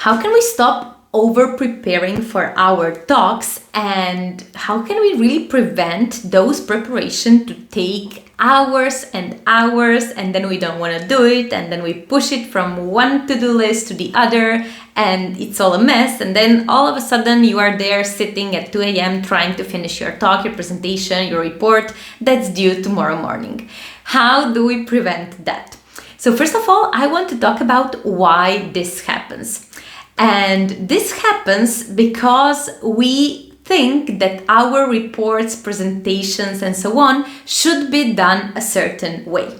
How can we stop over preparing for our talks, and how can we really prevent those preparation to take hours and hours, and then we don't want to do it, and then we push it from one to-do list to the other, and it's all a mess, and then all of a sudden you are there sitting at 2 a.m. trying to finish your talk, your presentation, your report that's due tomorrow morning. How do we prevent that? So first of all, I want to talk about why this happens. And this happens because we think that our reports, presentations, and so on should be done a certain way.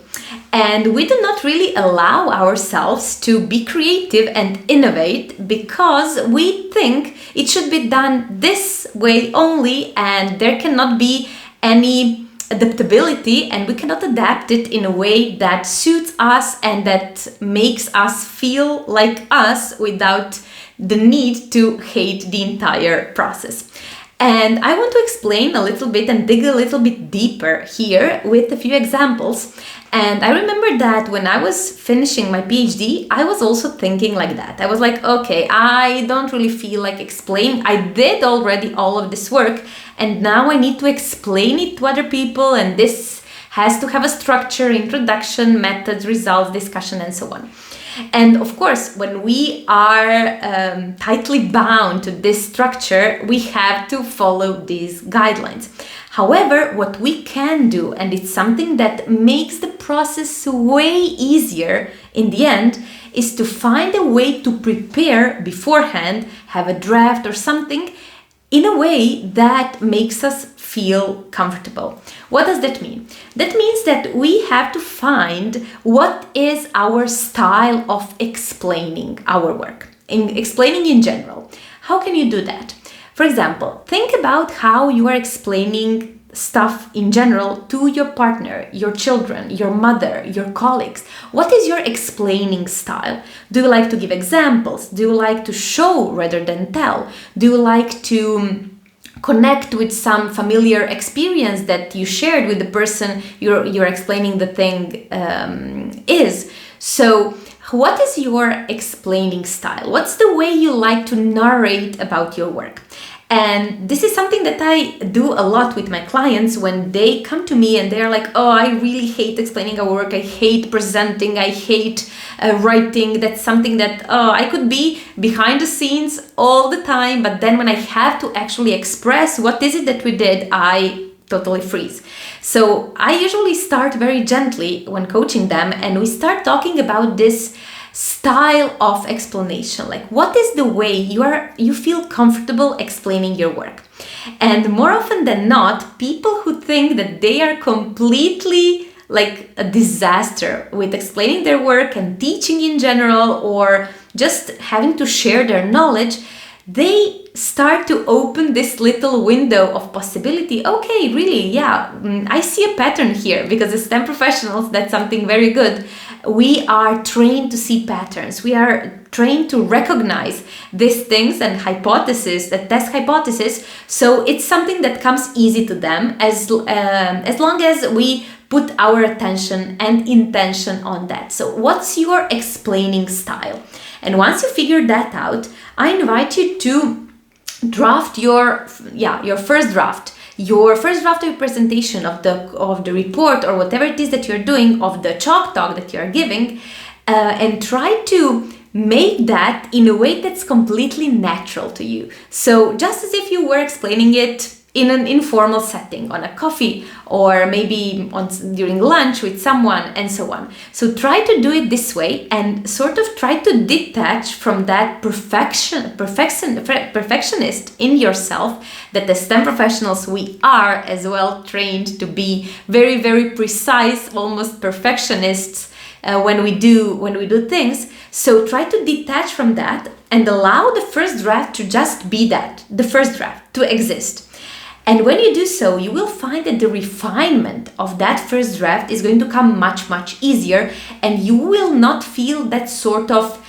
And we do not really allow ourselves to be creative and innovate because we think it should be done this way only, and there cannot be any adaptability, and we cannot adapt it in a way that suits us and that makes us feel like us without the need to hate the entire process. And I want to explain a little bit and dig a little bit deeper here with a few examples. And I remember that when I was finishing my PhD, I was also thinking like that. I was like, okay, I don't really feel like explaining. I did already all of this work, and now I need to explain it to other people, and this has to have a structure, introduction, methods, results, discussion, and so on. And of course, when we are tightly bound to this structure, we have to follow these guidelines. However, what we can do, and it's something that makes the process way easier in the end, is to find a way to prepare beforehand, have a draft or something, in a way that makes us feel comfortable. What does that mean? That means that we have to find what is our style of explaining our work, in explaining in general. How can you do that? For example, think about how you are explaining stuff in general to your partner, your children, your mother, your colleagues. What is your explaining style? Do you like to give examples? Do you like to show rather than tell? Do you like to connect with some familiar experience that you shared with the person you're explaining the thing is? So what is your explaining style? What's the way you like to narrate about your work? And this is something that I do a lot with my clients when they come to me and they're like, oh, I really hate explaining our work. I hate presenting. I hate writing. That's something that I could be behind the scenes all the time. But then when I have to actually express what is it that we did, I totally freeze. So I usually start very gently when coaching them, and we start talking about this style of explanation, like what is the way you feel comfortable explaining your work. And more often than not, people who think that they are completely like a disaster with explaining their work and teaching in general, or just having to share their knowledge, they start to open this little window of possibility. Okay, really, yeah, I see a pattern here, because as STEM professionals, that's something very good. We are trained to see patterns. We are trained to recognize these things and hypotheses, that test hypothesis. So it's something that comes easy to them as long as we put our attention and intention on that. So what's your explaining style? And once you figure that out, I invite you to draft your first draft of your presentation, of the report, or whatever it is that you're doing, of the chalk talk that you're giving, and try to make that in a way that's completely natural to you. So just as if you were explaining it in an informal setting, on a coffee, or maybe during lunch with someone, and so on. So try to do it this way, and sort of try to detach from that perfectionist in yourself, that the STEM professionals, we are as well trained to be very, very precise, almost perfectionists when we do things. So try to detach from that and allow the first draft to just be that, the first draft, to exist. And when you do so, you will find that the refinement of that first draft is going to come much, much easier, and you will not feel that sort of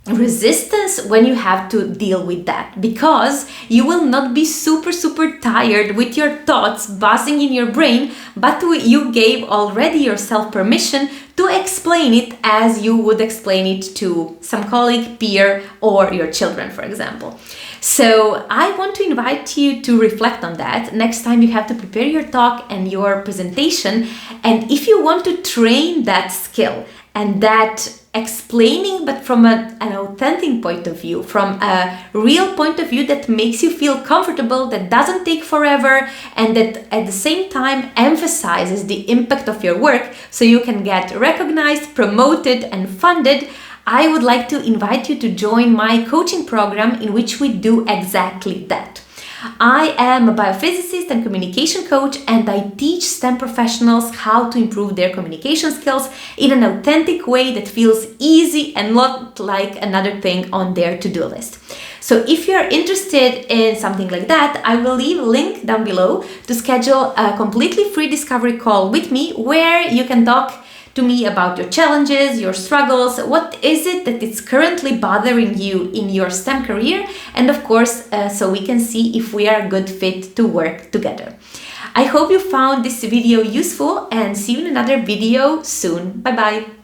resistance when you have to deal with that, because you will not be super tired with your thoughts buzzing in your brain, but you gave already yourself permission to explain it as you would explain it to some colleague, peer, or your children, for example. So I want to invite you to reflect on that next time you have to prepare your talk and your presentation. And if you want to train that skill and that explaining, but from an authentic point of view, from a real point of view that makes you feel comfortable, that doesn't take forever, and that at the same time emphasizes the impact of your work so you can get recognized, promoted, and funded, I would like to invite you to join my coaching program in which we do exactly that. I am a biophysicist and communication coach, and I teach STEM professionals how to improve their communication skills in an authentic way that feels easy and not like another thing on their to-do list. So if you're interested in something like that, I will leave a link down below to schedule a completely free discovery call with me where you can talk to me about your challenges, your struggles, what is it that is currently bothering you in your STEM career, and of course, so we can see if we are a good fit to work together. I hope you found this video useful, and see you in another video soon. Bye bye.